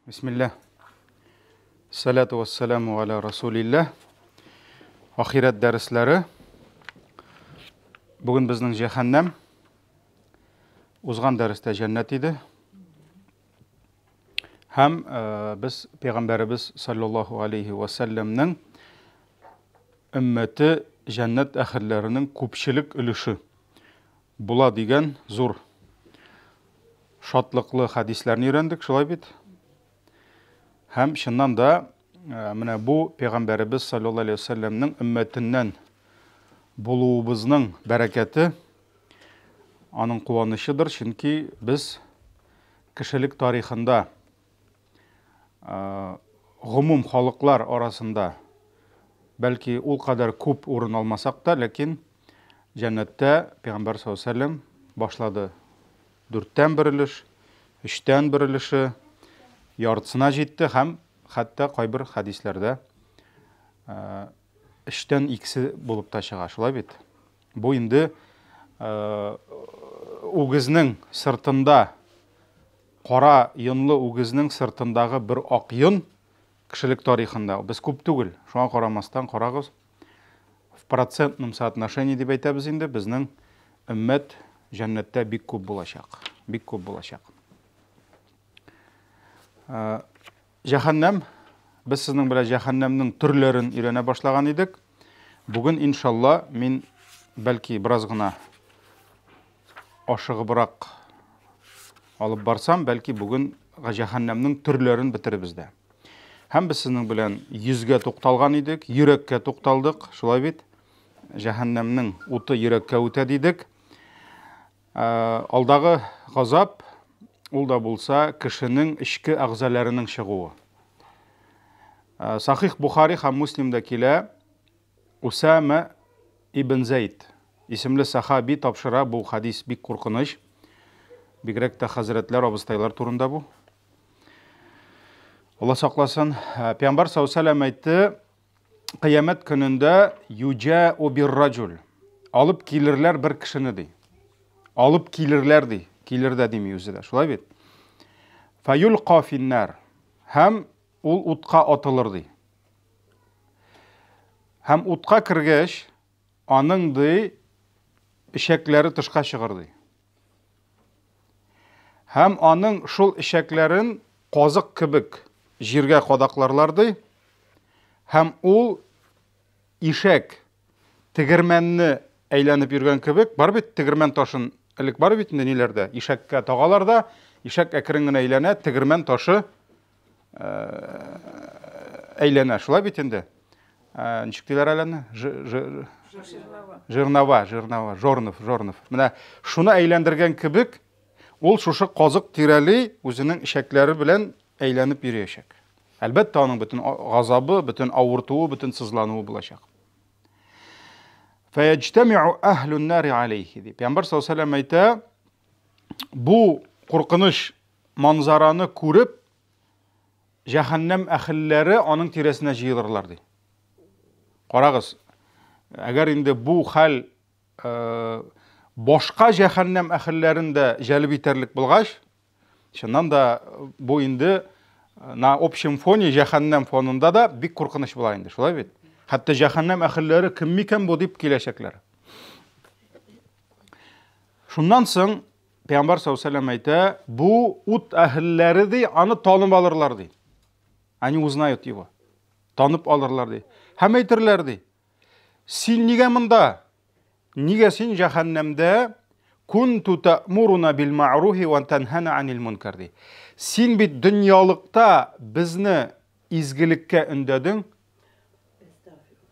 Bismillah. Salatu wassalamu ala Rasulillah. Ahiret dərslləri. Bugün bizning cəhənnəm. Uzğan dərsdə cənnət idi. Həm biz Peyğəmbərimiz sallallahu aleyhi və səlləmnin ümmeti cənnət əhllərinin köpçülük ülüşü bula digən zor şadlıqlı hadislərini öyrəndik, şulay bit. Hem şundan da bu Peygamberimiz sallallahu aleyhi ve sellem'nin ümmetinden buluğumuzun bereketi onun kuvanışıdır. Çünkü biz kişilik tarihinde umum halklar arasında belki o kadar köp orun almasak da lakin cennette Peygamber sallallahu aleyhi ve sellem başladı 4'ten bir ülüş, 3'ten bir ülüşü, yartısına жетті, hem hatta kayber hadislerde 3'ten 2'si bulup da çığa, şulay bit. Bu indi uğizning sırtında, qora yunlu uğizning sırtındağı bir ak yun kişilik tarihinde. Biz köp түгел, şuna qaramasdan qaragız. В процентном соотношении деп айтабыз indi, bizning ümmet cennette bik köp bulacak. Bik köp bulacak. Cehennem, biz sizin böyle cehennemnin türlerin irene başlagan idik. Bugün inşallah min belki biraz gına aşığı bırak alıp barsam, belki bugün cehennemnin türlerin bitiribizde. Hem biz sizin bilen yüzge toqtalgan idik, yürekke toqtaldık, şulay bit. Cehennemnin utu yürekke öte dedik. Alдағы gazap, ol da bulsa kişinin içki ağzalarının çıgığı. Sahih Bukhari ham Müslim'dekiler Usame ibn Zeyd isimli sahabi tapşıra bu hadis bik korkunç. Bigrek de hazretler, abistaylar turunda bu. Allah saklasın. Peygamber sallallahu aleyhi ve sellem aytdı, kıyamet gününde yüca'u bir racul. Alıp gelirler bir kişini dey. Alıp gelirlerdi. Gelir de demiyor yüzüde. Şulay bit. Fayulqa finnar. Hem ol utqa atılırdı. Hem utqa kirgeç anın dey işekleri tışqa çıgırdı. Hem anın şul işeklerin qazık kibik jirge qadaqlarlardı. Hem ol işek tigirmenni eylenip yürgen kibik bar bit tigirmen taşın İlk var bitinde nelerde? İşekke tağalarda, işek ekringine eylene, tigirmen taşı eylene. Şulay bitinde. Nişiktiler eylene? Jırnava, jornov. Mine şunu eylendirgen kibik, ol şuşu qazık tireli, özünün işekleri bilen eylenip yürüyecek. Elbette onun bütün gazabı, bütün avurtuğu, bütün sızlanığı bulacak. فَيَجْتَمِعُ أَهْلُ النَّارِ عَلَيْهِ. Peygamber sallallahu aleyhi ve sellem ayta, bu korkunç manzaranı görüp, cehennem ehilleri onun tiresine jıyılırlardı. Qaragız, eğer indi bu hal başka cehennem ehillerinde jelib iterlik bulgaç, şundan da bu indi na общем фоне cehennem fonunda da bir korkunç bula indi. Şulay bit. Hatta cehennem ehilleri kim miken bu deyip kileşekler. Şundan soň Peygamber sallallahu aleyhi ve sellem ayta, bu ut ehilleri de anı tanıp alırlardı. Они узнают его. Tanıp alırlardı. Hem aytırlardı. Sin nige mında? Nige sin cehennemde kuntu ta'muruna bil ma'ruhi ve tenhana anil munkar. Sin bit dünyalıkta bizni izgilikke ündedin,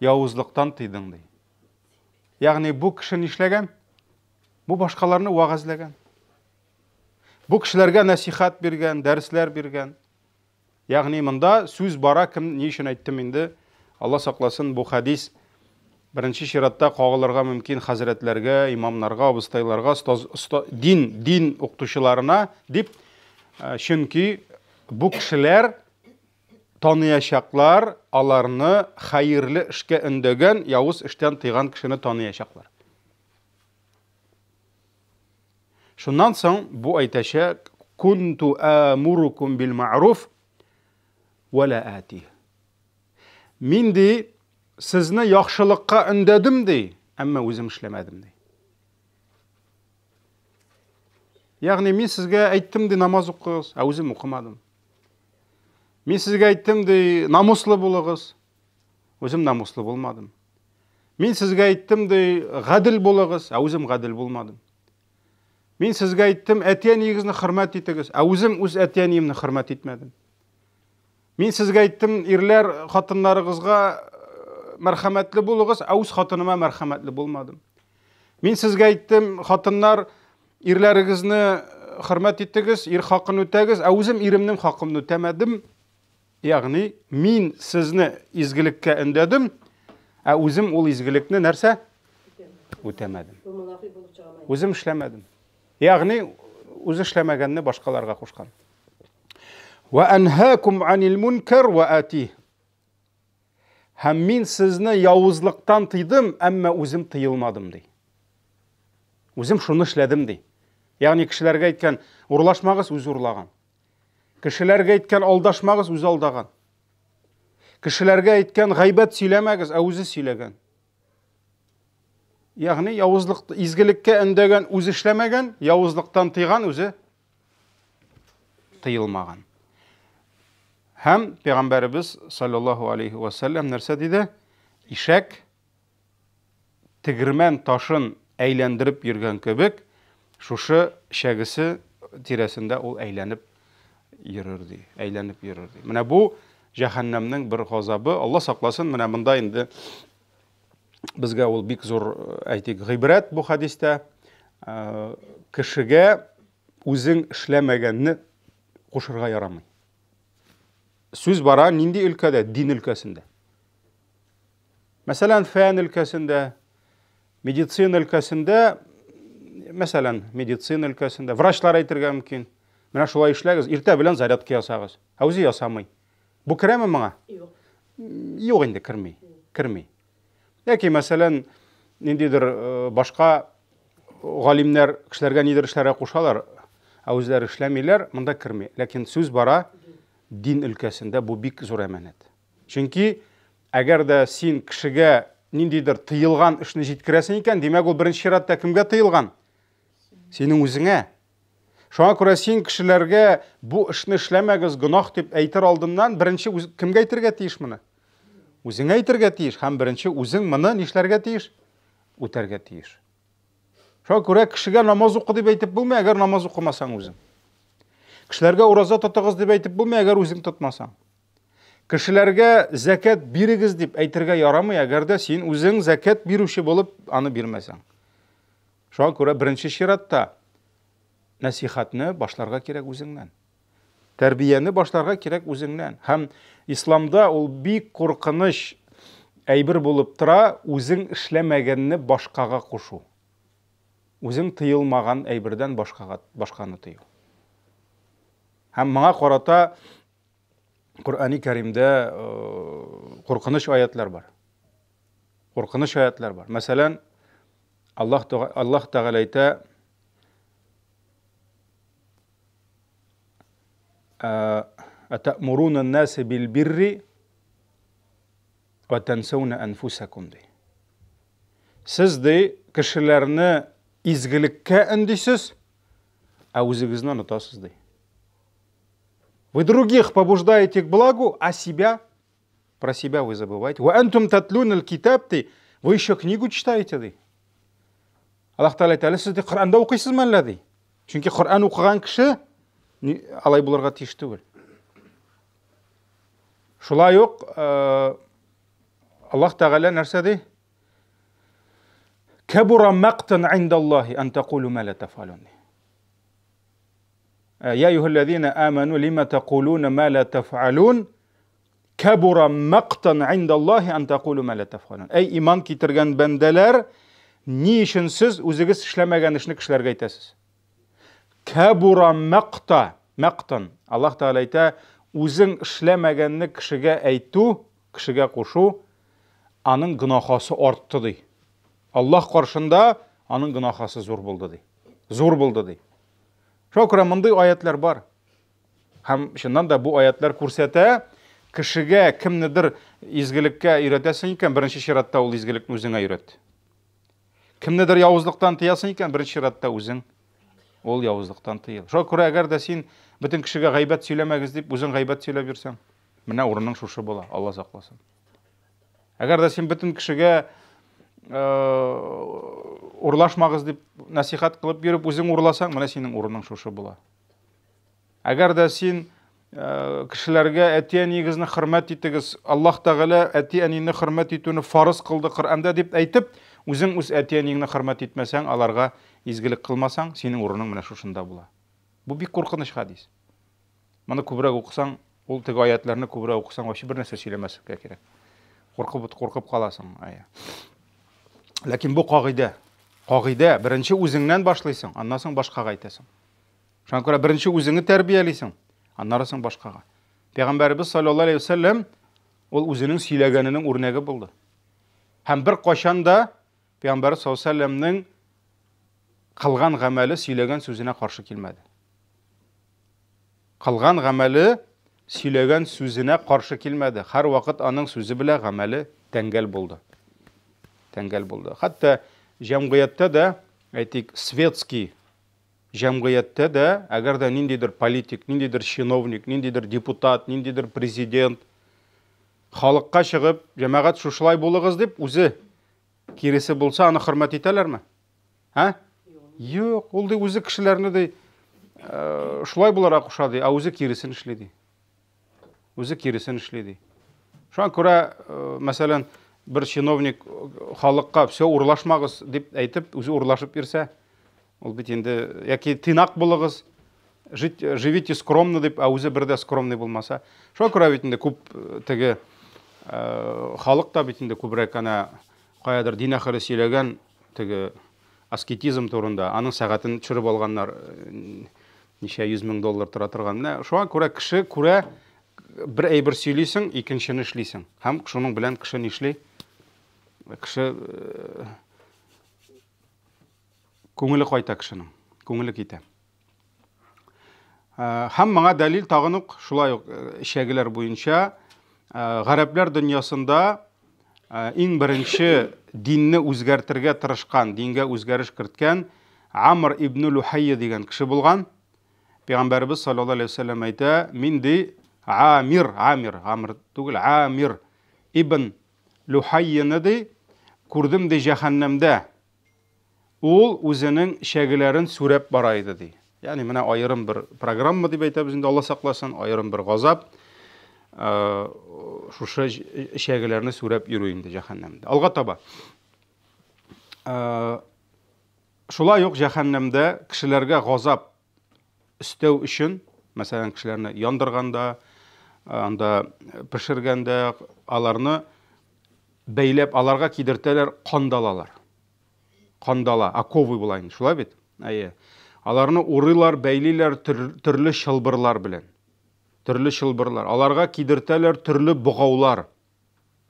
yavuzluktan tıydın dey. Yani bu kişinin işlegen, bu başkalarını vaazlegen. Bu kişilerge nasihat bergen, dersler bergen. Yani mında söz bara kim ne için ayttim indi? Allah saklasın, bu hadis birinci şiratta qağılırga mümkün hazretlerge, imamlarga, abistaylarga, din okutuşularına deyip, çünkü bu kişiler tanıyacaklar, alarını hayırlı işke ündegen, yavuz işten tıygan kişini tanıyacaklar. Şundan soň bu aytaşa kuntu amurukum bil ma'ruf ve la atih. Min de sizni yaxşılıkka öndedim de, ama özüm işlemedim de. Yani men sizge aytdım de namaz o'qig'iz, özüm o'qimadim. Men sizge aytdım de namuslu bo'ling'iz, özüm namuslu bo'lmadim. Men sizge aytdım de gadil bo'ling'iz, özüm gadil bo'lmadim. Men sizge aytdım etiyaniyingizni hurmat eting'iz, özüm o'z etiyaniyimni hurmat etmedim. Men sizge aytdım erlar xotinlaringizga marhamatli bo'ling'iz, o'z xotinima marhamatli bo'lmadim. Men sizge aytdım xotinlar erlaringizni hurmat eting'iz, er haqqini o'tag'iz, o'zim erimning haqqini o'tamadim. Ya'ni men sizni izgilikka undadim, o'zim ol izgilikni narsa o'tamadim. O'zim ishlamadim. Ya'ni o'zi ishlamaganni boshqalarga qo'shgan. Va anhaakum anil munkar va atih. Ham men sizni yovuzlikdan tiydim, ammo o'zim tiyilmadim dey. O'zim shuni ishladim dey. Ya'ni kishilarga aytgan urlashmag'iz, o'zi urlagan. Kishilarga aytgan aldashmag'iz, o'zi aldagan. Kishilarga aytgan g'aybat siylamag'iz, o'zi siylagan. Ya'ni yovuzlik, izgilikka undagan o'zi ishlamagan, yovuzlikdan tiygan o'zi tiyilmagan. Ham Peygamberimiz sallallahu aleyhi ve sellem narsa dedi? İşek tigirmen taşın aylandirib yurgan kebek, şuşu şagisi tiresinde ol aylanib yürürdü. Aylanib yürürdü. Mana bu cehennemning bir g'azabı. Allah saqlasin. Mana bunda endi bizga ol bik zo'r aytik g'ibrat bu hadisda. Kishiga o'zing ishlamaganni qo'shirga yaramay. Söz bara nindi ülkede, din ülkesinde. Mesela fen ülkesinde, meditsin ülkesinde, mesela meditsin ülkesinde, vraçlar aytırga mümkün. Mena şolay işləgiz, irte bilen zaryadka yasağız. O'zi yasamay. Bu kiremi bana? Yok. Yok indi, kirmey. Yaki mesela nindidir başka galimler kişilerge nidir işlere koşalar, o'zlari işlemeyler, bunda kirmey. Lakin söz bara din ülkesinde bu bik zor emanet. Çünkü eğer de sen kişiye nindidir tıyılgan işini jetkiresen iken, demek o birinci şiratda kimge tıyılgan? Senin özüne. Şuna göre sen kişilerge bu işini işlemegiz günah dep aytır aldından birinci kimge aytırga tiyiş bunu? Özüne aytırga tiyiş. Hem birinci özün bunu nişlerge tiyiş? Öterge tiyiş. Şuna göre kişiye namaz oku dep aytip bulma, eğer namaz okumasan özün. Kişilerge oruza tutağız dep aytip bulma, eğer özün tutmasan. Kişilerge zakat birigiz dep aytırga yaramay, eğer de sen özün zakat biruşi bolup anı birmesen. Şuna göre birinci şiratda nasihatni başlarga kerak özünden. Terbiyeni başlarga kerak özünden. Hem İslamda ol bik korkыныç aybir bolup tura, özün işlemegenini başkaga koşu. Özün tıyılmagan aybirden başkanı tıyıl. Hem bana qarata Kur'an-ı Kerim'de korkыныç ayetler var. Korkыныç ayetler var. Mesela Allah Teala ayta أَتَأْمُرُونَ النَّاسِ بِالْبِرِّ وَتَنْسَوْنَ أَنْفُسَكُمْ diye. Siz de kişilerini izgilikke indisiz, o'zingizni unutasız diye. Вы других побуждаете к благу, а себя, про себя вы забываете. وَأَنْتُمْ تَتْلُونَ الْكِتَابِ Вы еще книгу читаете diye. Allah Teala aytadi, siz de Kur'an'da okuysizmi әллә diye. Çünkü Kur'an okugan kişi alay bularga tiyiş түгел. Şulay yok, Allah Teala nerse diye? كَبُرَ مَقْتًا عِنْدَ اللّٰهِ أَنْ تَقُولُوا مَا لَا تَفْعَلُونَ يَا أَيُّهَا الَّذِينَ آمَنُوا لِمَ تَقُولُونَ مَا لَا تَفْعَلُونَ كَبُرَ مَقْتًا عِنْدَ اللّٰهِ أَنْ تَقُولُوا مَا لَا تَفْعَلُونَ Ey iman getirgen bendeler, ni için siz o'zingiz işlemegen işini kişilerge aytasiz? Kabura maqtan. Allah Teala ayta, o'zing işlemegenni kişiga aytu, kişiga qo'shu, anın günahası orttu dey. Allah qarşında anın günahası zor buldu dey. Zor buldu dey. Şokra mınday ayetler var. Hem şundan da bu ayetler kursete, кешегә кемнедер изгелеккә өйрәтәсең икән, беренче чиратта ул изгелекне үзеңә өйрәт. Кемнедер явызлыктан тыясың икән, беренче чиратта үзең ул явызлыктан тыел. Шуңа күрә әгәр дә син бөтен кешегә гайбәт сөйләмәгез дип, үзең гайбәт сөйләп йөрсәң, менә урының шушы була, Алла сакласын. Әгәр дә син бөтен кешегә урлашмагыз дип насихат кылып йөреп, үзең урласаң, менә синең урының шушы була. Әгәр дә син кешеләргә әти-әнигезне хөрмәт итегез, Аллаһ Тәгалә әти-әнине хөрмәт итүне фарыз кылды Коръәндә дип әйтеп, үзең үз әти-әнingне хөрмәт итмәсәң, аларга изгелек кылмасаң, синең урының менә шушында була. Бу бик куркыныч хадис. Моны күбрәк укысаң, ул теге аятларны күбрәк укысаң, вообще бер нәрсә сөйләмәскә кирәк. Куркып каласың, Ләкин бу кагыйдә. Кагыйдә беренче үзеңнән башлыйсың, аннан соң башкага әйтәсең. Шуңа күрә беренче үзеңне тәрбиялисең, аннан соң башкага. Пәйгамбәрбез саллаллаһу алейхи ва саллям ул үзенең сөйләгәненең үрнәге булды. Һәм бер кашан да Пәйгамбәр саллаллаһу алейхи ва саллямның кылган гамәле сөйләгән сүзенә каршы килмәде. Кылган гамәле сөйләгән сүзенә каршы килмәде. Һәр вакыт аның сүзе белән гамәле тәңгәл булды. Хәтта җәмгыятьтә дә, әйтик, светский җәмгыятьтә дә, әгәр дә ниндидер политик, ниндидер чиновник, ниндидер депутат, ниндидер президент халыкка чыгып, җәмәгать шушылай булыгыз дип, үзе киресе булса, аны хөрмәт итәләрме? Юк, ул ди үзе кешеләрне ди шулай буларак куша ди, үзе киресен эшли ди. Шуңа күрә, мәсәлән, bir чиновник халыкка все урлашмагыз дип әйтеп, үзе урлашып йөрсә, ул бит инде яки тыйнак булыгыз, живите скромно дип, үзе бер дә скромный булмаса. Шуңа күрә бит инде күп теге халык та бит инде күбрәк ана каядыр дин әһле сөйләгән теге аскетизм турында, аның сәгатен төшереп алганнар, ничә $100,000 тора торган. Шуңа күрә кеше күрә bir әйбер сөйлисең, икенчене эшлисең. Һәм шуның белән кеше нишли? Кеше күңеле кайта кешенең, күңеле китә. Һәм моңа дәлил тагын ук шулай ук шәгеләр буенча гарәпләр дөньясында иң беренче динне үзгәртергә тырышкан, дингә үзгәреш керткән Амр ибн Лухайя дигән кеше булган. Пәйгамбәрбез саллаллаһу алейхи ва саллям әйтә, мин ди Амир түгел, Амир ибн Лухайяны ди күрдем ди җәһәннәмдә. Ул үзенең шәгеләрен сүрәп бара иде ди. Ягъни менә аерым бер программа дип әйтәбез инде, Алла сакласын, аерым бер газап. Шушы шәгеләрне сүрәп йөрү инде җәһәннәмдә. Алга таба. Шулай ук җәһәннәмдә кешеләргә газап өстәү өчен, мәсәлән, кешеләрне яндырганда, анда пешергәндә, аларны бәйләп, аларга кидертәләр кандалалар. Кандала, оковы була инде, шулай бит? Аларны урыйлар, бәйлиләр төрле шылбырлар белән. Аларга кидертәләр төрле бугаулар.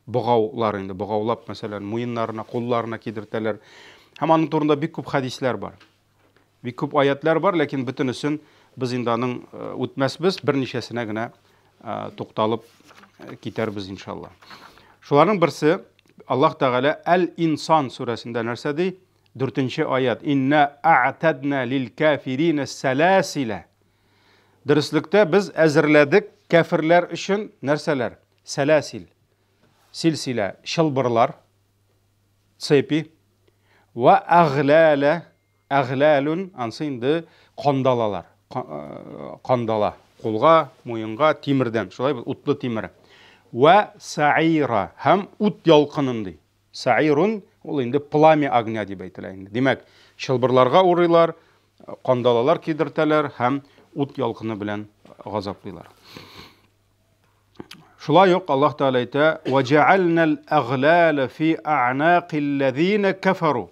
Бугаулар инде, бугаулап, мәсәлән, муеннарына, кулларына кидертәләр. Һәм аның турында бик күп хадисләр бар. Бик күп аятлар бар, ләкин бөтенесен без инде аның үтмәсбез, берничәсенә генә тукталып китәрбез иншалла. Шуларның берсе Аллаһ Тәгалә Әл-Инсан сүрәсендә нәрсә ди? 4-нче аят. Инна а'тадна лил-кафирина саласила. Дөреслектә без әзерләдек кафирләр өчен нәрсәләр? Саласил. Силсила, шылбырлар, цепи. Ва агълала, агълалун, ансы инде кандалалар. Кандала, кулга, муенга тимердән, шулай бит, утлы тимер. Ва саира, һәм ут ялкынын ди. Саирун, ул инде пламя огня дип әйтелә инде. Димәк, шылбырларга урыйлар, кандалалар кидертәләр һәм ут ялкыны белән газаплыйлар. Шулай ук Аллаһ Тәгалә әйтә: "Ва джа'алнал агълала фи а'нaqil лазина кафару."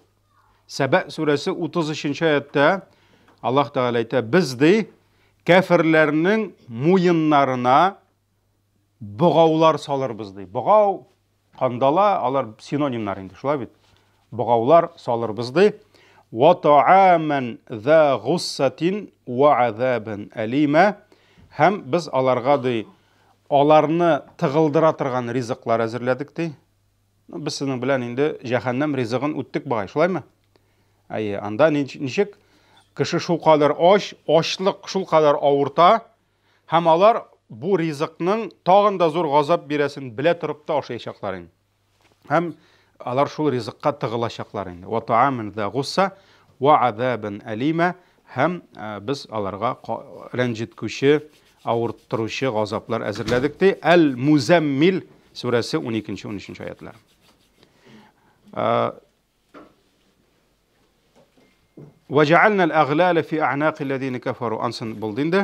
Саба сүрәсе 33-нче аятта Аллаһ Тәгалә әйтә: "Без ди кафирләрнең муеннарына бугаулар салырбыз ди." Бугау, кандала, алар синонимнар инде, шулай бит. Бугаулар салырбыз ди. "Ва та'аман за гуссатин ва азабан алима." Һәм без аларга ди аларны тыгылдыра торган ризыклар әзерләдек ди. Без синең белән инде җәһәннәм ризыгын үттек багай, шулаймы? Анда ничек кеше шул кадәр ачлык шул кадәр авырта, һәм алар бу ризыкның тагын да зур газап бирәсен белә торып та ашаячаклар инде. Һәм алар шул ризыкка тыгылачаклар инде. Ва тааман за гусса ва азабан алима, һәм без аларга рәнҗеткүче, авырттыручы газаплар әзерләдек ди. Әл-Музаммил сүрәсе 12-13 аятлар. وجعلنا الأغلال في أعناق الذين كفروا أنسن بلدين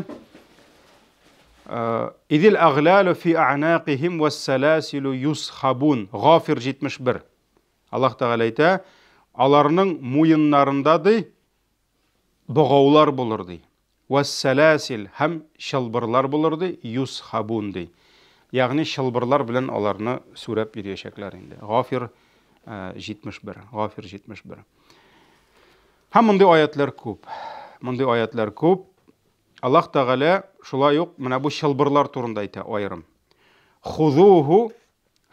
إذ الأغلال في أعناقهم والسلاسل يسحبون غافر جيتمش بر الله تعالى ayta аларның муеннарында ди богаулар булыр ди والسلاسل һәм шылбырлар булыр ди يسحبون ди ягъни шылбырлар белән аларны сүрәп йөрәчәкләр инде غافر 71 غافر 71 Һәм мондый аятлар күп. Мондый аятлар күп. Аллаһ Тәгалә шулай ук менә бу шылбырлар турында әйтә аерым. Хузуху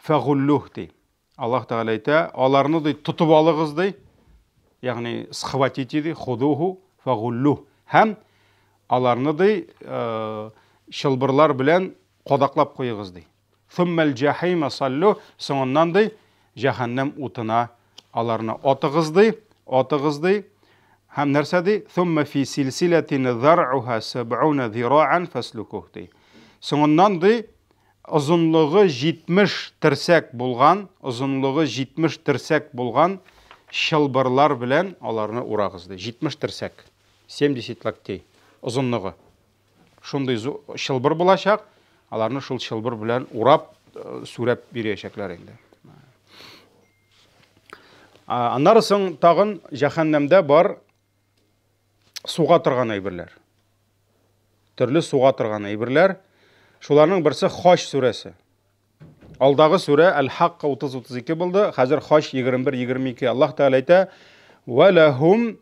фагуллух ди. Аллаһ Тәгалә әйтә, аларны ди тутып алыгыз ди. Ягъни схватите ди, хузуху фагуллух. Һәм аларны ди шылбырлар белән кадаклап куйыгыз ди. Суммал җахима саллу, соңыннан ди җәһәннәм утына аларны атыгыз ди. Һәм нәрсә ди? Thumma fi silsilatin dhar'uha 70 dhira'an faslukuh ди. Соңыннан ди озынлыгы 70 терсәк булган, шылбырлар белән аларны урагыз ди. 70 терсәк, 70 локтей озынлыгы. Шундый шылбыр булачак, аларны шул шылбыр белән урап сүрәп бирәчәкләр инде. Аннары соң тагын җәһәннәмдә бар суга торган әйберләр. Төрле суга торган әйберләр. Шуларның берсе Хаш сүрәсе. Алдагы сүрә Әл-Хакка 30-32 булды. Хәзер Хаш 21-22. Аллаһ Тәгалә әйтә: "Ва лахум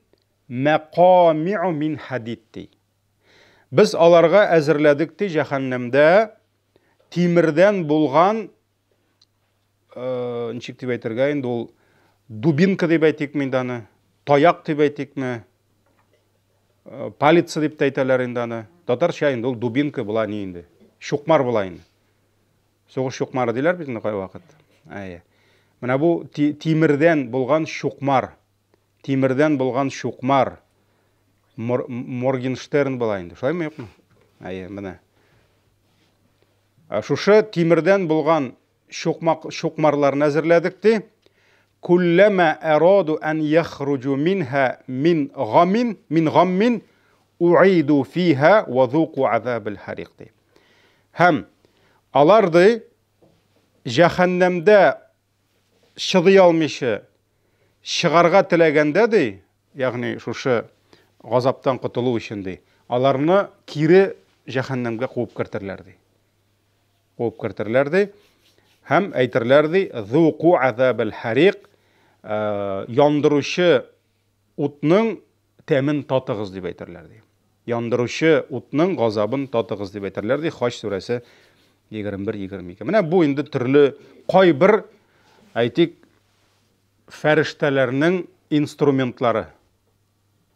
мaqami'u min hadid." Без аларга әзерләдек ди җәһәннәмдә тимердән булган ничек дип әйтергә инде ул дубинка дип әйтикме инде аны, таяк дип әйтикме, палица дип әйтәләр инде аны. Татарча инде ул дубинка була ни инде. Шукмар була инде. Сугыш шукмары диләр бит инде кай вакыт. Менә бу тимердән булган шукмар. Тимердән булган шукмар. Моргенштерн була инде. Шулаймы юкмы? Менә. Шушы тимердән булган шукмарларны әзерләдек ди. Kullama aradu an yakhruju minha min ghammin u'idu fiha wa dhuqu azab al-hariq. Һәм алар ди җәһәннәмдә шыдый алмыйча чыгарга теләгәндә ди, ягъни шушы газаптан кутылу өчен ди, аларны кире җәһәннәмгә куып кертерләр ди. Һәм әйтерләр ди, "Зуqu azab al-hariq", яндыручы утның тәмен татыгыз дип әйтерләр ди. Яндыручы утның газабын татыгыз дип әйтерләр ди. Хаш сүрәсе 21-22. Менә бу инде төрле кайбер әйтик фәрештәләрнең инструментлары.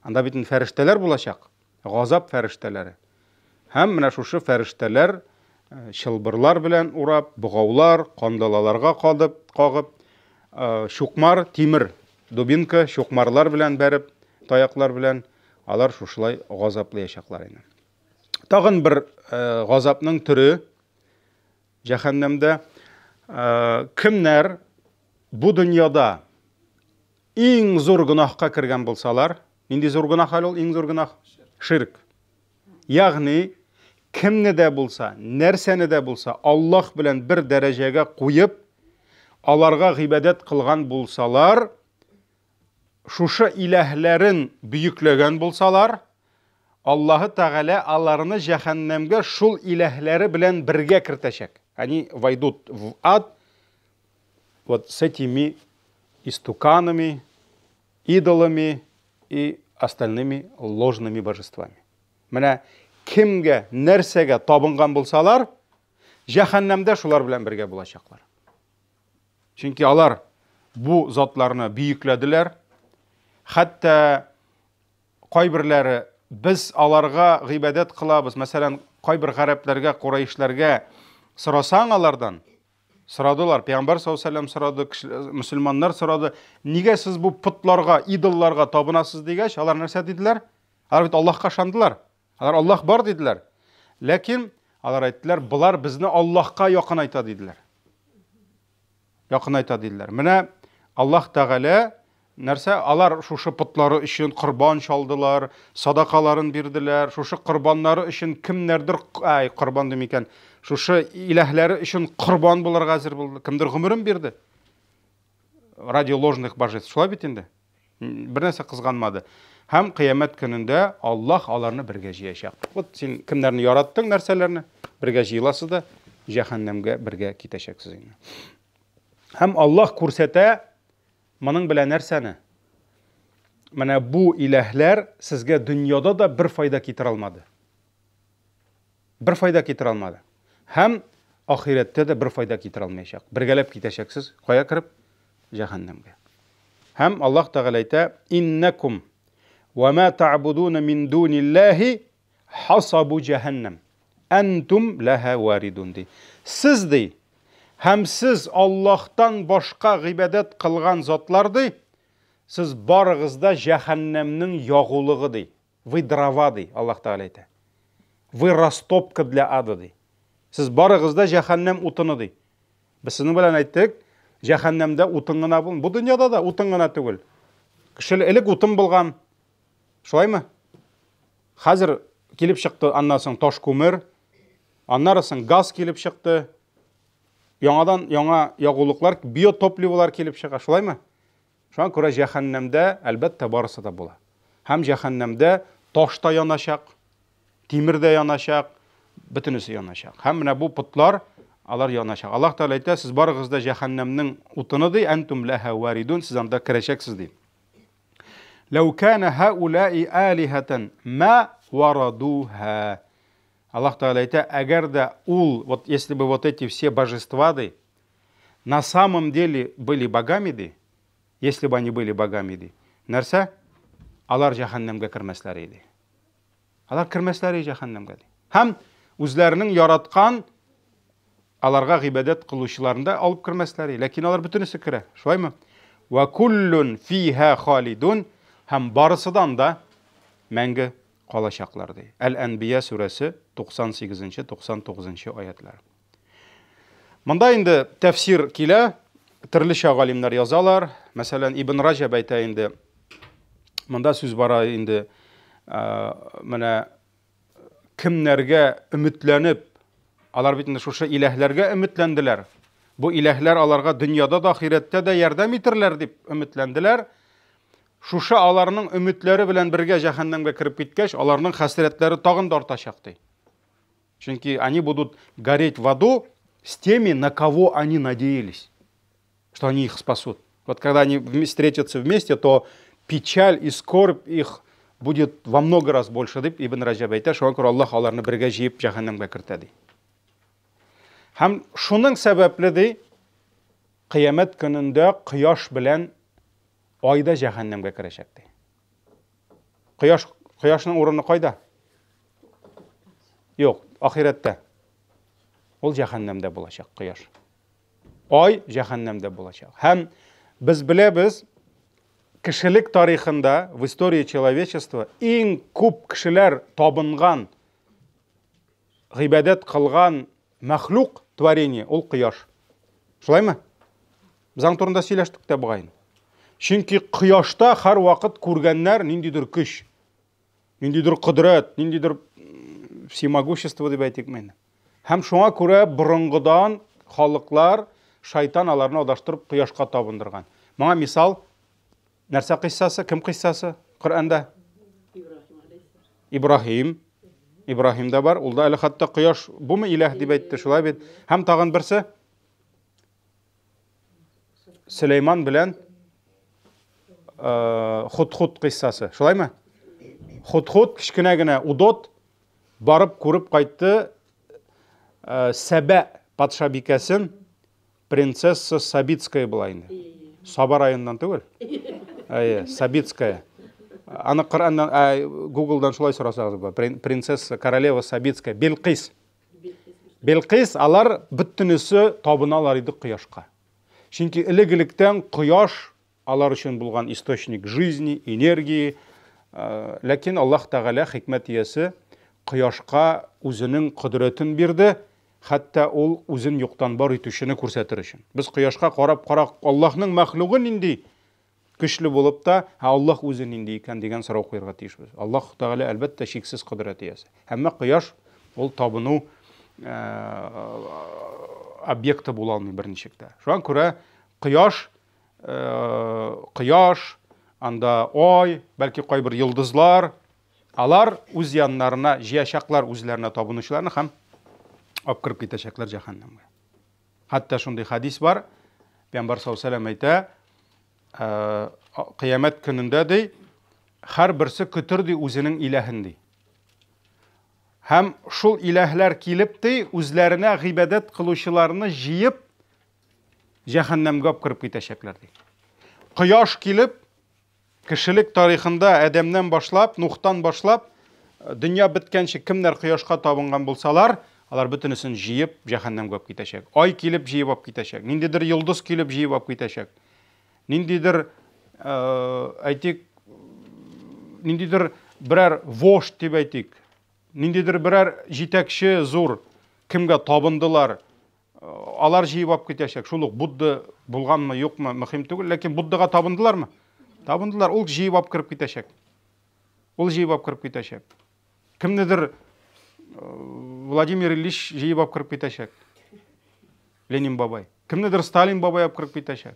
Анда бит фәрештәләр булачак, газап фәрештәләре. Һәм менә шушы фәрештәләр шылбырлар белән урап, бугаулар, кандалаларга кагып, шукмар, тимер, дубинка, шукмарлар белән бәреп, таяклар белән алар шушылай газаплаячаклар инде. Тагын бер газапның түре җәһәннәмдә кемнәр бу дөньяда иң зур гынахка кергән булсалар, нинди зур гынах ул иң зур гынах? Ширк. Ягъни кемне дә булса, нәрсәне дә булса, Аллаһ белән бер дәрәҗәгә куеп, аларга гыйбадәт кылган булсалар, шушы иләһләрен бөекләгән булсалар, Аллаһы Тәгалә аларны җәһәннәмгә шул иләһләре белән бергә кертәчәк. Они войдут в ад вот с этими истуканами, идолами и остальными ложными божествами. Менә кемгә, нәрсәгә табынган булсалар, Cəhənnəmdə şular белән бергә булачаклар. Чөнки алар бу затларны бийекләделәр. Хәтта кайберләре biz аларга гыйбадәт кылабыз. Мәсәлән, кайбер гарәпләргә, курайшларга сорасаң алардан, сорадылар. Пәйгамбәр саллаллаһу алейһи ва саллям сорады, мөселманнар сорады. Нигә сез бу путларга, идолларга табынасыз дигәч, алар нәрсә диделәр? Алар бит Аллаһка ышандылар. Алар Аллаһ бар диделәр. Ләкин алар әйттеләр, булар безне Аллаһка якын айта диделәр. Якын айта диделәр. Менә Аллаһ Тәгалә нәрсә, алар шушы путлары өчен курбан чалдылар, садакаларын бирделәр. Шушы курбаннары өчен кемнәрдер, курбан димикән, шушы иләһләре өчен курбан булырга әзер булды. Кемдер гомерен бирде. Ради ложных божеств. Шулай бит инде. Бер нәрсә кызганмады. Һәм кыямәт көнендә Аллаһ аларны бергә җыячак. Вот син кемнәрне яраттың, нәрсәләрне бергә җыеласыз да җәһәннәмгә бергә китәчәксез инде. Һәм Аллаһ күрсәтә моның белән нәрсәне? Менә бу иләһләр сезгә дөньяда да бер файда китерә алмады. Бер файда китерә алмады. Һәм ахирәттә дә бер файда китерә алмаячак. Бергәләп китәчәксез. Кая кирип? Җәһәннәмгә. Һәм Аллаһ Тәгалә әйтә: "Иннакум ва ма та'будуна мин дуниллаһи хасабу җәһәннәм. Антум лаһа варидун." Сез ди, һәм сез Аллаһтан башка гыйбадәт кылган затлар ди, сез барыгызда җәһәннәмнең ягулыгы ди. Вы дрова ди, Аллаһ Тәгалә әйтә. Вы растопка для ада ди. Сез барыгызда җәһәннәм утыны ди. Без синең белән әйттек, җәһәннәмдә утын гына бул. Бу дөньяда да утын гына түгел. Кешелек элек утын булган. Шулаймы? Хәзер килеп чыкты, аннан соң таш күмер, аннан соң газ килеп чыкты. Яңадан яңа ягулыклар, биотопливолар килеп чыга. Шулаймы? Шуңа күрә җәһәннәмдә әлбәттә барысы да була. Һәм җәһәннәмдә таш та янашак, тимер дә янашак, бөтенесе янашак. Һәм менә бу путлар, алар янашак. Аллаһ Тәгалә әйтә, сез барыгызда җәһәннәмнең утыны ди, антум лаһа варидун, сез анда керәчәксез ди. Ләу кана хаулаи алихатан ма варадуха. Аллаһ Тәгалә әйтә, әгәр дә ул, вот если бы вот эти все божества ди, на самом деле были богами ди, если бы они были богами ди, нәрсә? Алар җәһәннәмгә кермәсләр иде. Алар кермәсләр иде җәһәннәмгә ди. Һәм үзләренең яраткан аларга гыйбадәт кылучыларында алып кермәсләр иде. Ләкин алар бөтенесе керә. Шулаймы? Ва куллун фиха халидун. Һәм барысыдан да мәңге калачаклар ди. Әл-Әнбия сүрәсе 98-99 аятлар. Монда инде тәфсир килә, төрлечә галимнәр язалар. Мәсәлән, Ибн Раҗаб әйтә инде, монда сүз бара инде, менә кемнәргә өметләнеп, алар бит инде шушы иләһләргә өметләнделәр. Бу иләһләр аларга дөньяда да ахирәттә дә ярдәм итерләр дип өметләнделәр. Шушы аларның өметләре белән бергә җәһәннәмгә кирип киткәч, аларның хәсрәтләре тагын да артачак ди. Чөнки они будут гореть в аду с теми, на кого они надеялись, что они их спасут. Вот когда они встретятся вместе, то печаль и скорбь их будет во много раз больше дип Ибн Раҗаб әйтә. Шуңа күрә Аллаһ аларны бергә җыеп җәһәннәмгә кертә ди. Һәм шуның сәбәпле ди, кыямәт көнендә кояш белән айда җәһәннәмгә керәчәк ди. Кояшның урыны кайда? Юк, ахирәттә. Ул җәһәннәмдә булачак кояш. Ай җәһәннәмдә булачак. Һәм без беләбез, кешелек тарихында, в истории человечества, иң күп кешеләр табынган, гыйбадәт кылган мәхлук творение ул кояш. Шулаймы? Без аның турында сөйләштек тә бугай. Чөнки кояшта һәр вакыт күргәннәр ниндидер көч, ниндидер кодрәт, ниндидер всемогущество дип әйтик мен. Һәм шуңа күрә борынгыдан халыклар шайтан аларны адаштырып кояшка табындырган. Моңа мисал нәрсә кыйссасы, кем кыйссасы Коръәндә? Ибраһим да бар. Ул да әле хәтта кояш бумы иләһ дип әйтте, шулай бит. Һәм тагын берсе Сөләйман белән Худхуд кыйссасы. Шулаймы? Худхуд кичкенә генә удот барып күреп кайтты. Сәбә патша бикәсен принцесса Сабитская була инде. Саба районынан түгел. Сабитская. Аны Кораннан, Google'дан шулай сорасагыз була. Принцесса королева Сабитская, Белқис. Белқис алар бүттүнүсү табыналар иде кояшка. Чөнки элек-электен кояш алар өчен булган источник жизни, энергии. Ләкин Аллаһ Тәгалә хикмәт иясе кояшка үзенең кудрәтен бирде, хәтта ул үзен юктан бар итүчене күрсәтер өчен. Без кояшка карап Аллаһның мәхлугы нинди көчле булып та, Аллаһ үзе нинди икән дигән сорау куярга тиешбез. Аллаһ Тәгалә әлбәттә шиксез кудрәт иясе. Һәммә кояш ул табыну объекты була алмый берничектә. Шуңа күрә кояш, анда ай, бәлки кайбер йолдызлар, алар үз яннарына җыячаклар үзләренә табынучыларны һәм апкырып китәчәкләр җәһәннәмгә. Хәтта шундый хадис бар, Пәйгамбәр саллаллаху алейһи әйтә, кыямәт көнендә ди, һәр берсе көтер ди үзенең илаһын ди. Һәм шул илаһлар килеп ди, үзләренә гыйбадәт кылучыларны җыеп җәһәннәмгә апкырып китәчәкләр ди. Кояш килеп, кешелек тарихында Адәмнән башлап, Нухтан башлап, дөнья беткәнче кемнәр кояшка табынган булсалар, алар бөтенесен җыеп җәһәннәмгә алып китәчәк. Ай килеп җыеп алып китәчәк. Ниндидер йолдыз килеп җыеп алып китәчәк. Ниндидер ниндидер берәр вождь дип әйтик. Ниндидер берәр җитәкче зур кемгә табындылар. Алар җыеп алып китәчәк. Шул ук Будда булганмы, юкмы, мөһим түгел, ләкин Буддага табындылармы? Табындылар, ул җыеп алып кирип китәчәк. Ул җыеп алып кирип китәчәк. Кемнедер Владимир Ильич җыеп алып кирип китәчәк. Ленин бабай. Кемнедер Сталин бабай алып кирип китәчәк.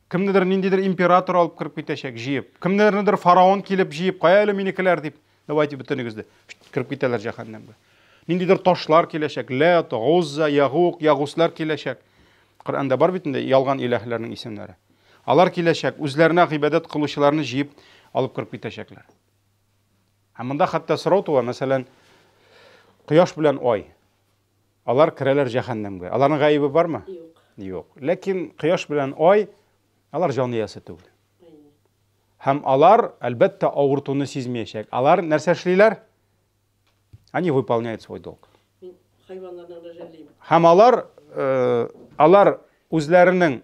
Кемнедер ниндидер император алып кирип китәчәк җыеп. Кемнедер фараон килеп җыеп, кая әле минекеләр дип. Давайте бөтенегезне кирип китәләр җәһәннәмгә. Ниндидер ташлар киләчәк, Лат, Гузза, Ягук, Ягуслар киләчәк. Коръәндә бар бит инде ялган илаһләрнең исемнәре. Алар киләчәк, үзләренә гыйбадәт кылучыларны җыеп алып кирип китәчәкләр. Һәм монда хәтта сорау туа, мәсәлән, кояш белән ай. Алар керәләр җәһәннәмгә. Аларның гаибе бармы? Юк. Ләкин кояш белән ай алар җан иясе түгел. Һәм алар әлбәттә авыртуны сизмәячәк. Алар нәрсә эшлиләр? Они выполняют свой долг. Һәм алар үзләренең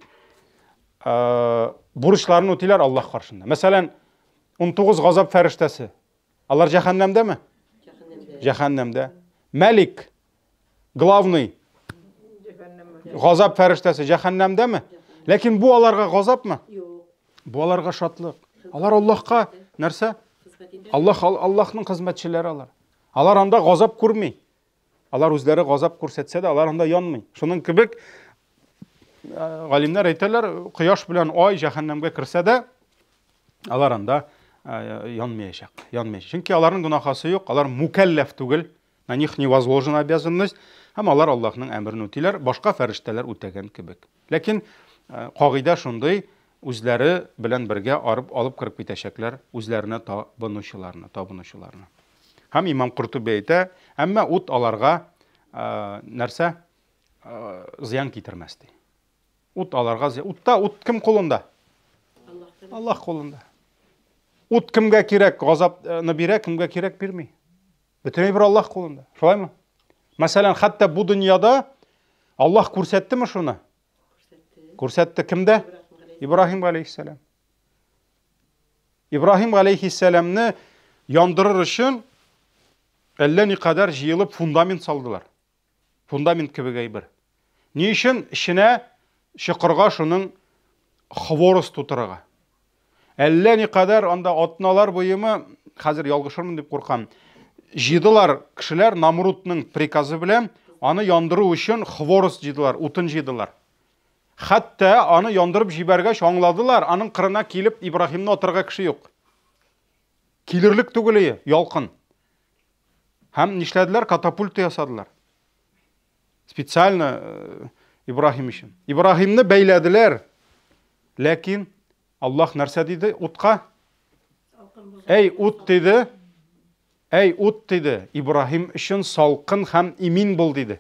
бурычларын үтиләр Аллаһ каршында. Мәсәлән, 19 газап фәрештәсе. Алар җәһәннәмдәме? Җәһәннәмдә. Мәлик, главный газап фәрештәсе җәһәннәмдәме? Ләкин бу аларга газапмы? Бу аларга шатлык. Алар Аллаһка нәрсә? Аллаһның хезмәтчеләре алар. Алар анда газап күрми. Алар үзләре газап күрсәтсә дә, алар анда янмый. Шуның кебек галимнәр әйтәләр, кояш белән ай җәһәннәмгә керсә дә, алар анда янмаячак. Чөнки аларның гынахасы юк, алар мукәлләф түгел, на них не возложена обязанность, һәм алар Аллаһның әмерен үтиләр, башка фәрештәләр үтәгән кебек. Ләкин кагыйдә шундый, үзләре белән бергә алып кирип китәчәкләр үзләренә табынучыларны. Һәм Имам Куртуби әйтә, әмма ут аларга нәрсә зыян китермәс ди. Ут аларга зыян. Ут кем кулында? Аллаһ кулында. Ут кемгә кирәк? Газапны бирә, кемгә кирәк бирми. Бөтенләй бер Аллаһ кулында. Шулаймы? Мәсәлән, хәтта бу дөньяда Аллаһ күрсәттеме шуны? Күрсәтте кемдә? Ибраһим галейһиссәлам. Ибраһим галейһиссәламны яндырыр өчен әллә никадәр җыелып фундамент салдылар. Фундамент кебек әйбер. Ни өчен? Иченә чыкырга шуның хворос тутырырга. Әллә никадәр анда атналар буемы, хәзер ялгышырмын дип куркам, җыйдылар кешеләр Намрудның приказы белән аны яндыру өчен хворос җыйдылар, утын җыйдылар. Хәтта аны яндырып җибәргәч аңладылар, аның кырына килеп Ибраһимны атырга кеше юк. Килерлек түгел, ялкын. Һәм нишләделәр? Катапульта ясадылар. Специально Ибраһим өчен. Ибраһимны бәйләделәр. Ләкин Аллаһ нәрсә диде утка? Эй, ут диде. Эй, ут диде. Ибраһим өчен салкын һәм имин бул диде.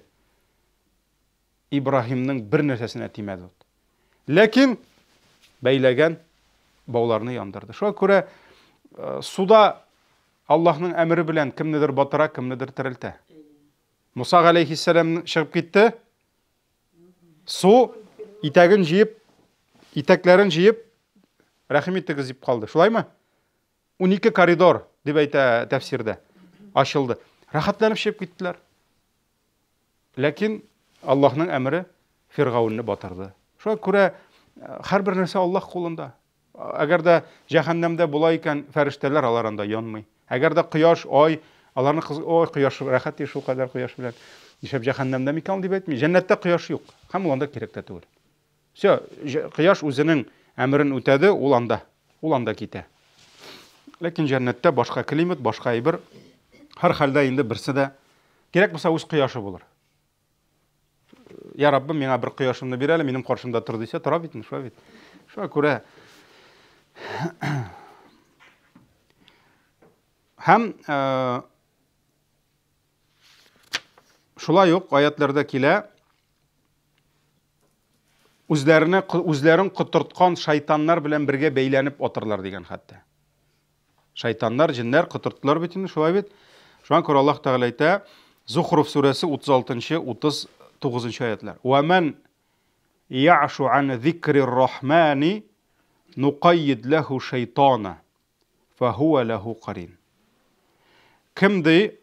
İbrahimнің бір нәрсесіне тимеді. Ләкин бәйләгән бауларны яндырды. Шуңа күрә суда Аллаһның әмере белән кемнедер батыра, кемнедер терелтә. Муса алейхиссалам чыгып китте. Су итәген җыеп, итәкләрен җыеп, рәхим итегез дип калды. Шулаймы? 12 коридор дип әйтә тәфсирдә. Ачылды. Рәхәтләнеп чыгып киттеләр. Ләкин Аллаһның әмере Фиргауны батырды. Шуңа күрә һәрбер нәрсә Аллаһ кулында. Әгәр дә җәһәннәмдә була икән, фәрештәләр аларында янмый. Әгәр дә кояш, ай, аларны ой, кояш рәхәт шул кадәр кояш белән ишәп җәһәннәмдә микән дип әйтми. Җәннәттә кояш юк. Һәм ул анда кирәк тә түгел. Всё, кояш үзенең әмерен үтәде, ул анда китә. Ләкин җәннәттә башка климат, башка әйбер. Һәр хәлдә инде берсе дә кирәк булса үз кояшы булыр. Я Раббым, миңа бер кояшымны бир әле, минем каршымда тор дисә, тора бит, шулай бит. Шуңа күрә һәм шулай ук аятларда килә, үзләрен котырткан шайтаннар белән бергә бәйләнеп атырлар дигән хәтта. Шайтаннар, җиннәр котырттылар бит инде, шулай бит. Шуңа күрә Аллаһ Тәгалә әйтә, Зухруф сурәсе 36-39 аятлар. Ва ман я'шу ан зикрир рахмани нуқайид лаху шайтана фахуа лаху қарин. Кемди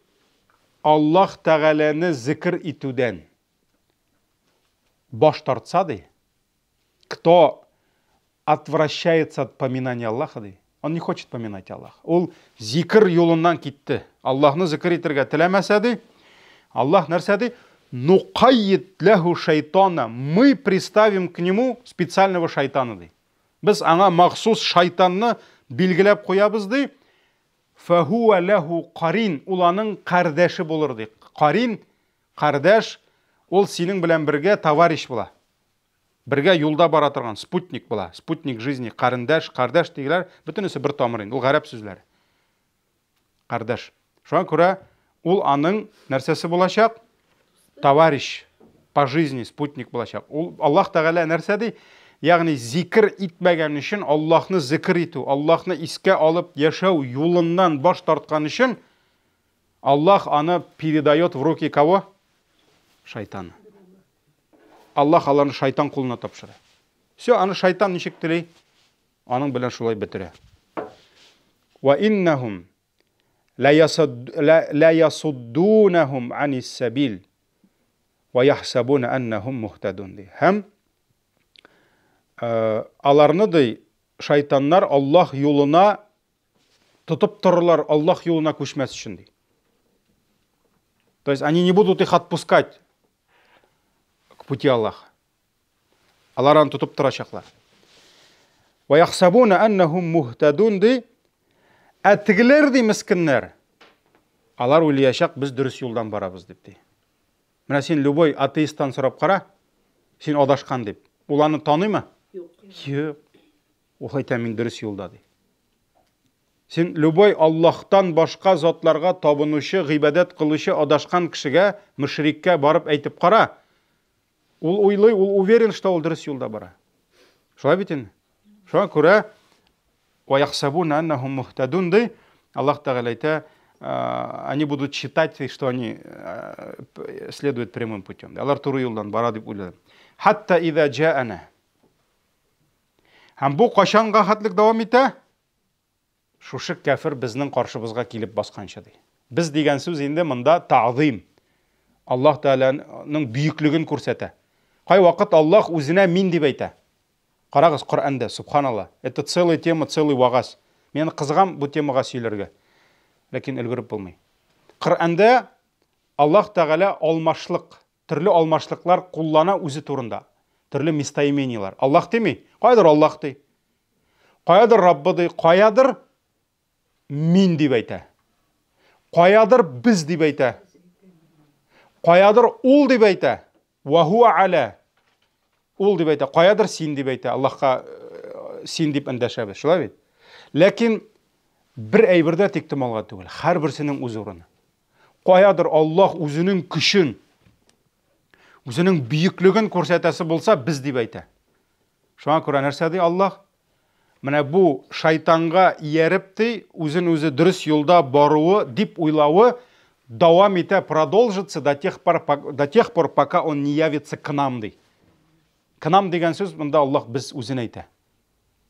Аллаһ Тәгаләне зикр итүдән баш тартса ди, кто отвращается от поминания Аллаха ди, он не хочет поминать Аллаха. Ул зикр юлыннан китте. Аллаһны зикр итәргә теләмәсә ди, Аллаһ нәрсә ди? Нуқайид лаху шайтана. Мы приставим к нему специального шайтана ди. Без аңа махсус шайтанны билгеләп куябыз ди. Фахуа лаху қарин. Ул аның кардәше булыр ди. Қарин, кардәш, ул синең белән бергә товарищ була. Бергә юлда бара торган спутник була. Спутник жизни, кардәш дигәләр, бөтенесе бер тамыр инде. Ул гарәп сүзләре. Кардәш. Шуңа күрә ул аның нәрсәсе булачак? Товарищ по жизни, спутник булачак. Ул Аллаһ Тәгалә нәрсә ди? Ягъни зикр итмәгән өчен, Аллаһны зикр итү, Аллаһны искә алып яшәү юлыннан баш тарткан өчен, Аллаһ аны передает в руки кого? Шайтан. Аллаһ аларны шайтан кулына тапшыра. Всё, аны шайтан ничек тели? Аның белән шулай бетерә. Ва иннахум ла ясуддунахум анис сабил ва яхсабуна аннахум мухтадун. Һәм аларны ди шайтаннар Аллаһ юлына тотып торырлар, Аллаһ юлына күчмәс өчен ди. То есть они не будут их отпускать к пути Аллаха. Алар аны тотып торачаклар. Ва яхсабуна аннахум мухтадун ди. Әтигеләр ди мискиннәр. Алар уйлаячак, без дөрес юлдан барабыз дип ди. Менә син любой атеисттан сорап кара, син адашкан дип. Ул аны таныймы? Юк. Ул әйтә, мин дөрес юлда ди. Син любой Аллаһтан башка затларга табынучы, гыйбадат кылучы адашкан кешегә, мөшриккә барып әйтеп кара. Ул уйлый, ул уверен, что ул дөрес юлда бара. Шулай бит инде. Шуңа күрә ва яхсабуна аннахум мухтадун ди. Аллаһ Тәгалә әйтә, они будут считать, что они следуют прямым путем. Алар туры юлдан бара дип уйлады. Хатта иза джаана. Һәм бу кашанга хатлык дәвам итә? Шушы кафир безнең каршыбызга килеп басканча ди. Без дигән сүз инде монда таъзим. Аллаһ Тәгаләнең бөеклеген күрсәтә. Кай вакыт Аллаһ үзенә мин дип әйтә. Карагыз Коръәндә, субханалла. Это целая тема, целый вагаз. Мен кызгам бу темага сөйләргә. Ләкин өлгереп булмый. Коръәндә Аллаһ Тәгалә алмашлык, төрле алмашлыклар куллана үзе турында. Төрле местоимениялар. Аллаһ дими, кайдыр Аллаһ ди. Кайдыр Раббы ди, кайдыр мин дип әйтә. Кайдыр без дип әйтә. Кайдыр ул дип әйтә. Ва хуа аля. Ул дип әйтә. Кайдыр син дип әйтә. Аллаһка син дип эндәшәбез. Шулай бит. Ләкин бер әйбердә тиктималга түгел. Һәр берсенең үз урыны. Кайдыр Аллаһ үзенең көчен, Үзенең бүйеклеген күрсәтәсе булса, біз дип әйтә. Шуңа күрә нәрсә ди Аллаһ? Менә бу шайтанга ияреп ди, үзен үзе дөрес юлда баруы, дип уйлавы дәвам итә, продолжится до тех пор, пока он не явится к нам ди. К нам дигән сүз монда Аллаһ біз үзен әйтә.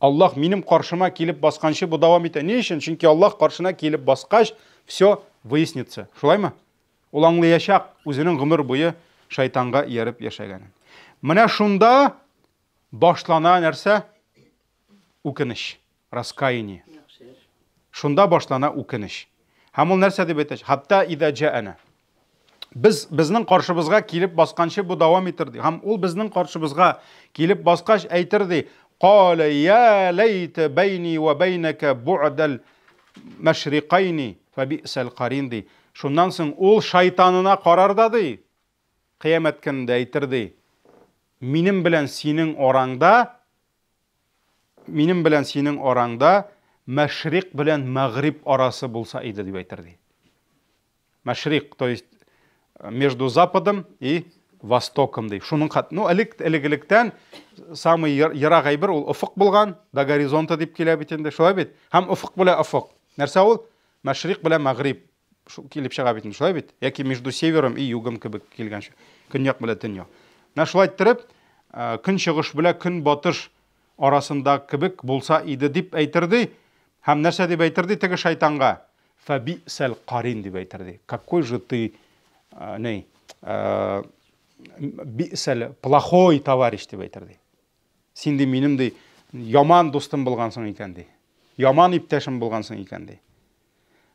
Аллаһ минем каршыма килеп басканчы бу дәвам итә. Ни өчен? Чөнки Аллаһ каршына килеп баскач, все выяснится. Шулаймы? Ул аңлаячак үзенең гомер буе шайтанга ияреп яшәгәнен. Менә шунда башлана нәрсә? Үкенеш, раскаяние. Шунда башлана үкенеш. Һәм ул нәрсә дип әйтә? Хатта ида джаана. Безнең каршыбызга килеп басканчы бу дәвам иттерди. Һәм ул безнең каршыбызга килеп баскач әйтерди: "Qala ya layta bayni wa baynaka bu'dal mashriqayn fa bi'sal qarin" ди. Шуннан соң ул шайтанына карар да ди. Кыямәт көндә әйтерди: "Минем белән синең ораңда мәшриq белән мәгриб арасы булса иде" дип әйтерди. Мәшриq, то есть между западом и востоком ди. Шуның элек-электән самый ерак әйбер ул уфук булган, до горизонта дип килә бит инде, шулай бит. Һәм уфук белән уфук. Нәрсә ул? Мәшриq белән мәгриб килеп чыга бит инде, шулай бит. Яки между севером и югом кебек килгән. Көньяк белән төньяк. Менә шулай иттереп, көнчыгыш белән көнбатыш арасында кебек булса иде дип әйтерди. Һәм нәрсә дип әйтерди теге шайтанга? Фабисал қарин дип әйтерди. Какой же ты бисал плохой товарищ дип әйтерди. Син ди минем ди яман дустым булгансың икән ди. Яман иптәшем булгансың икән ди.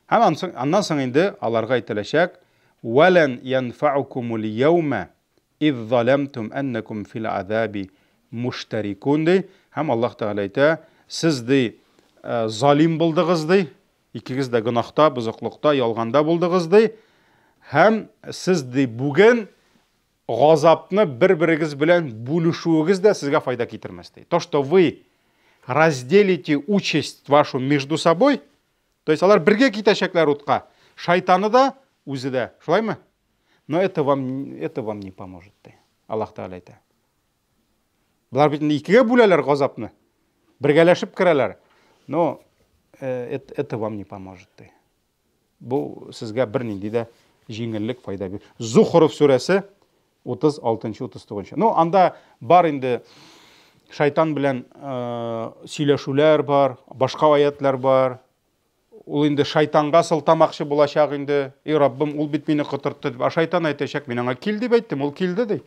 Һәм аннан соң инде аларга әйтеләчәк: "Валан янфаукумул яума إذ ظلمتم أنكم في العذاب مشتركون" ди. Һәм Аллаһ Тәгалә әйтә: "Сез ди залим булдыгыз ди, икегез дә гынахта, бузыклыкта, ялганда булдыгыз ди. Һәм сез ди бүген газапны бер-берегез белән бүлешүегез дә сезгә файда китермәс ди. То, что вы разделите участь вашу между собой, то есть алар бергә китәчәкләр утка, шайтаны да, үзе дә. Шулаймы? Но это вам не поможет ди. Аллаһ Тәгалә әйтә. Булар бит икегә бүләләр газапны. Бергәләшеп керәләр. Но это вам не поможет ди. Бу сезгә бернинди дә җиңеллек файда бир. Зухруф сүрәсе 36-39. Ну, анда бар инде шайтан белән сөйләшүләр бар, башка аятлар бар. Ул инде шайтанга сылтамакчы булачак инде. И Раббым, ул бит мине кытыртты дип. Шайтан әйтәчәк: "Мин аңа кил" дип әйттем, ул килде ди.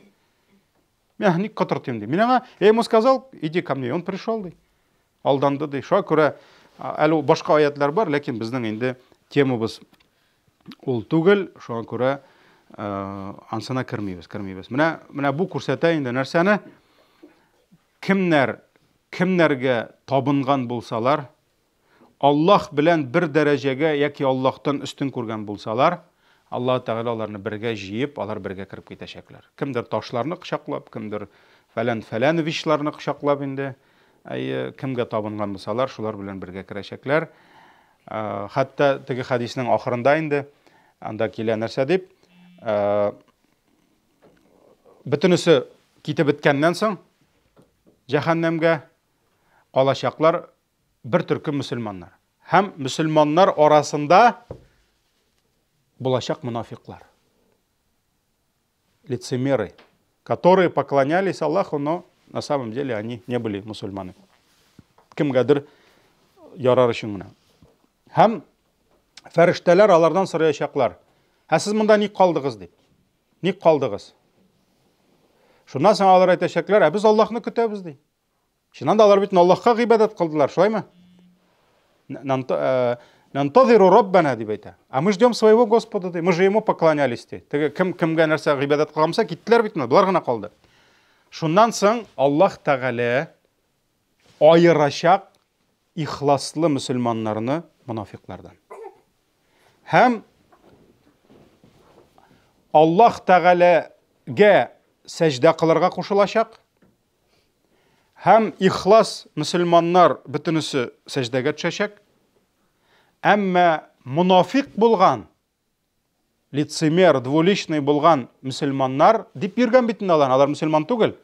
Мен ник кытыртыйм ди. Мин аңа, я ему сказал: "Иди ко мне", он пришел ди. Алданды ди. Шуңа күрә әле башка аятлар бар, ләкин безнең инде темабыз ул түгел. Шуңа күрә ансына кирмибез. Менә бу күрсәтә инде нәрсәне? Кемнәргә табынган булсалар, Аллаһ белән бер дәрәҗәгә яки Аллаһтан үстен күргән булсалар, Аллаһ Тәгалә аларны бергә җыеп, алар бергә кирип китәчәкләр. Кемдер ташларны кычаклап, кемдер фәлән-вичларны кычаклап инде, кемгә табынган булсалар, шулар белән бергә керәчәкләр. Хәтта теге хадисның ахырында инде анда килә нәрсә дип, бөтенесе китеп беткәннән соң җәһәннәмгә калачаклар bir төркем мөселманнар. Һәм мөселманнар арасында булачак мунафиклар. Лицемеры, которые поклонялись Аллаху, но на самом деле они не были мусульманы. Кемгәдер ярар өчен генә. Һәм фәрештәләр алардан сораячаклар: "Һә сез монда ник калдыгыз?" дип. Ник калдыгыз? Шуннан соң алар әйтәчәкләр: "Без Аллаһны көтәбез" ди. Шуннан да алар бит Аллаһка гыйбадат кылдылар, шулаймы? Нантазиру Раббана дип әйтә. Мы ждем своего Господа ди. Мы же ему поклонялись ди. Теге кемгә нәрсә гыйбадат кылганса, киттеләр бит, булар гына калды. Шуннан соң Аллаһ Тәгалә айырачак ихласлы мөселманнарны мунафиклардан. Һәм Аллаһ Тәгаләгә сәҗдә кылырга кушылачак. Һәм ихлас мөселманнар бөтенесе сәҗдәгә төшәчәк. Әмма мунафик булган, лицемер, двуличный булган мөселманнар дип йөргән бит инде алар мөселман түгел.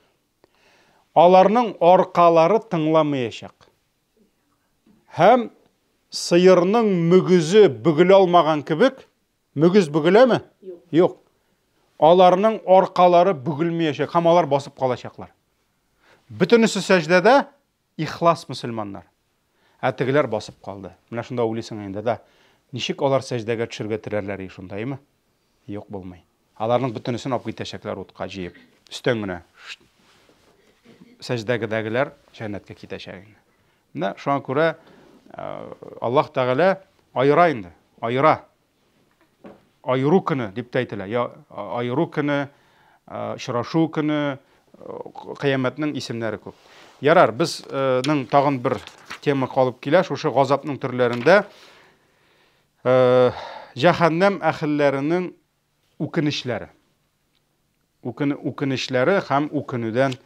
Аларның аркалары тыңламаячак. Һәм сыерның мөгезе бөгелә алмаган кебек, мөгез бөгеләме? Юк. Аларның аркалары бөгелмәячәк, һәм алар басып калачаклар. Бөтенесе сәҗдәдә ихлас мөселманнар. Тегеләр басып калды. Менә шунда уйлыйсың инде да, ничек алар сәҗдәгә төшәргә теләрләр шундаймы? Юк, булмый. Аларның бөтенесен алып китәчәкләр утка җыеп. Өстән генә сәҗдәгәдәгеләр җәннәткә китәчәк. Менә шуңа күрә Аллаһ Тәгалә айыра инде, айыра. Айыру көне дип әйтелә. Я айыру көне, очрашу көне, кыямәтнең исемнәре күп. Ярар, безнең тагын бер тема калып килә, шушы газапның төрләрендә җәһәннәм әһелләренең үкенечләре. Үкенечләре һәм үкенүдән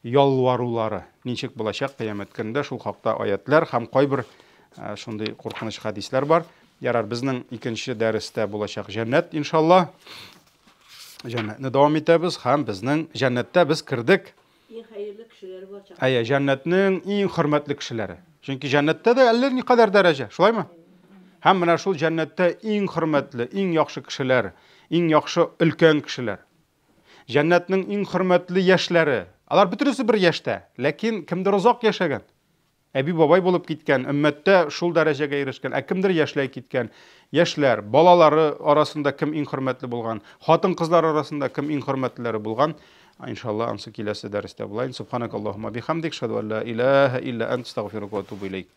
ялварулары. Ничек булачак кыямәт көндә шул хакта аятлар һәм кайбер шундый куркыныч хадисләр бар. Ярар, безнең икенче дәрестә булачак җәннәт иншаллах. Җәннәтне дәвам итәбез һәм безнең җәннәттә без кирдек. Иң хәерле кешеләр булачак. Җәннәтнең иң хөрмәтле кешеләре. Чөнки җәннәттә дә әллә никадәр дәрәҗә, шулаймы? Һәм менә шул җәннәттә иң хөрмәтле, иң яхшы кешеләр, иң яхшы өлкән кешеләр. Җәннәтнең иң хөрмәтле яшьләре. Алар бөтенесе бер яшьтә, ләкин кемдер озак яшәгән. Әби бабай булып киткән, өммәттә шул дәрәҗәгә ирешкән, кемдер яшьләй киткән. Яшьләр, балалары арасында кем иң хөрмәтле булган, хатын-кызлар арасында кем иң хөрмәтлеләре булган. Иншаллах, ансы киләсе дәрестә булайын. Субханакаллаһумма бихамдик, шаһаду ан ла илаһа илля анта, астагфирука ва атубу илейк.